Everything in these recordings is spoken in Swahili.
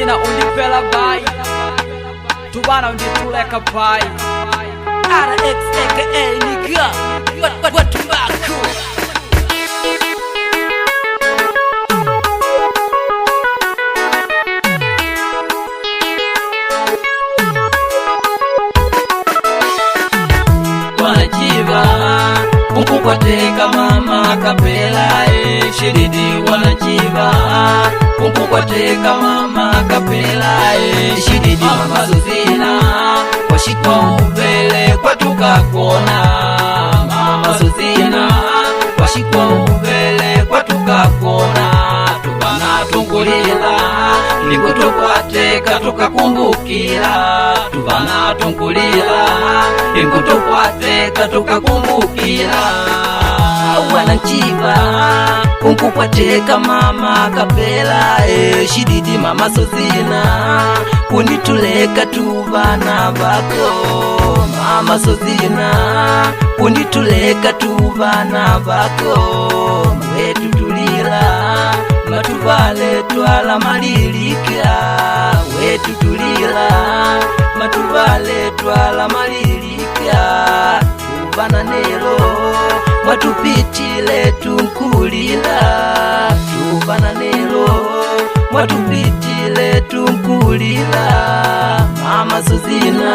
Sozina undipela bai Tubana undituleka bai RX aka nigga What tobacco Wanajiva Unkukwateka mama kapela shididi wanajiva Unkukwateka mama kapela shididi mama Sozina washikwa uvele kwa tukakona mama Sozina washikwa uvele kwa tukakona tubana tungulila lingo tukwateka tukakumbukila tubana tungulila lingo tukwateka tukakumbukila Wanajiva Unkukwateka mama kapela shididi mama Sozina Kundituleka tuvana vako mama Sozina Kundituleka tuvana vako Mwetu tulila matuvale twala malilika Wetu tulila matuvale twala malilika Tuvana nelo Mwatupitile tunkulila Tuvana nelo Mwatupitile tunkulila Mama Sozina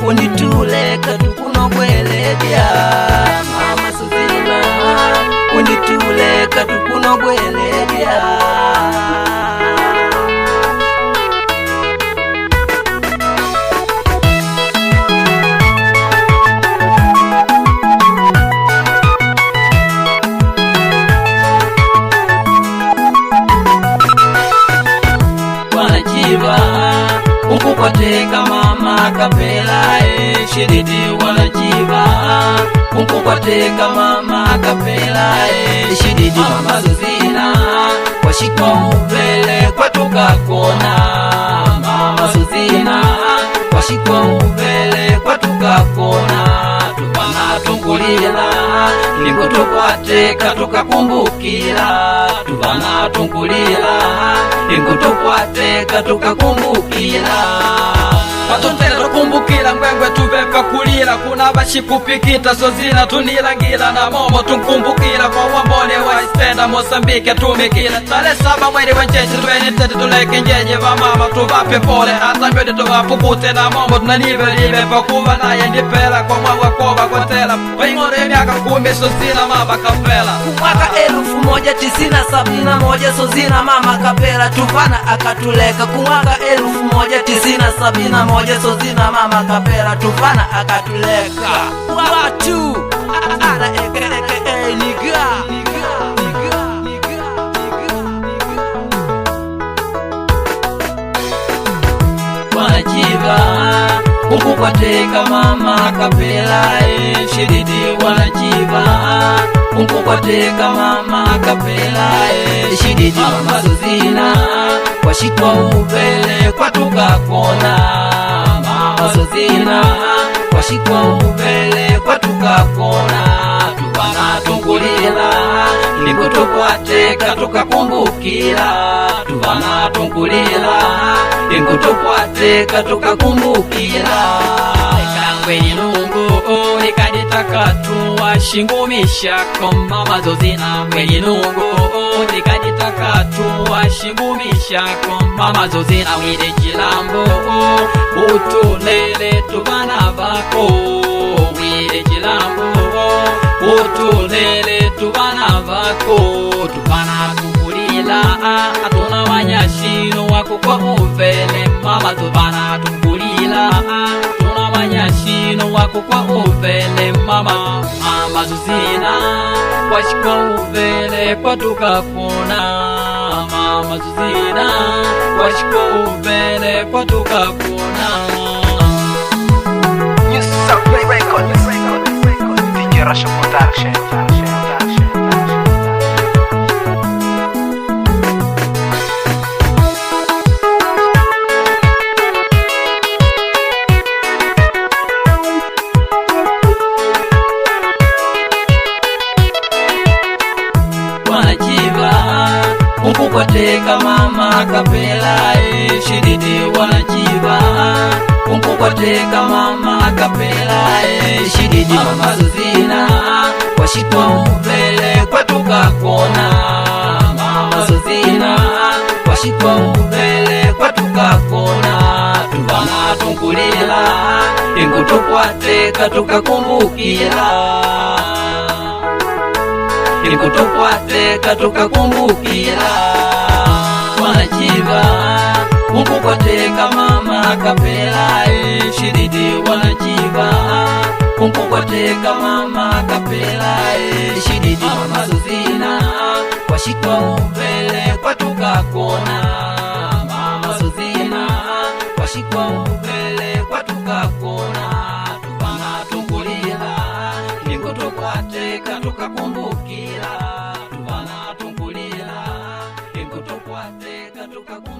Undituleka tukunogweledya Mama Sozina Undituleka tukunogweledya Unkukwateka mama kapela shididi wanajiva Unkukwateka mama kapela shididi mama Sozina washikwa uvele kwa tukakona mama Sozina washikwa uvele kwa tukakona tubana tungulila lingo tukwateka tukakumbukila tubana tungulila lingo tukwateka tukakumbukila Watutela tukumbukila ngwengwe tuvepa kulila Kuna bashikupikita Sozina tunilangila Na momo tunkumbukila kwa wambole wa istenda Mosambike tumikila Tale 7 mwezi wencheche 2030 tuleke njenye va mama tuvape pole Hata mbede tuvapukute na momo tunanibelive Pakuva na yendipela kwa mwawa koba kwa tela Waingore miaka 10 Sozina mama kapela Mwaka 1971 Sozina mama kapela Tuvana akatuleka Kumwaka 1971 Sozina mama kapela Tuvana akatuleka Watu aka nigga Wanajiva Unkukwateka mama kapela shididi wanajiva Unkukwateka mama kapela shididi mama Sozina washikwa uvele kwa tukakona mama Sozina washikwa uvele kwa tukakona tubana tungulila lingo tukwateka tukakumbukila tubana tungulila lingo tukwateka tukakumbukila Kangweni nungu nikaditakatu washingumishako mama Sozina Kangweni nungu nikaditakatu washingumishako mama Sozina Wide jilambo utulele tubana vako Wide jilambo utulele tubana vako tubana tungulila atuna wanyashino wako kwa uvele mama tubana tungulila atuna wanyashino wako kwa uvele mama Sozina washikwa uvele kwa tukakona mama Sozina washikwa uvele kwa tukakona New Subway Records DJ Rasha Production Unkukwateka mama mama akapela shididi wanachiva kunkukwateka mama akapela shididi mama zozina washitwa mubele kwatukakona mama zozina washitwa mubele kwatukakona tuvana tunkulila inkutukwateka tukakumbukila inkutukwateka tukakumbukila wanachiva kunkukwateka mama akapela shididi wanachiva kunkukwateka mama akapela shididi mama zozina washitwa mubele kwatukakona mama zozina washitwa mubele kwatukakona tuvana tunkulila inkutukwateka tukakumbukila tuvana tunkulila inkutukwateka tukakumbukila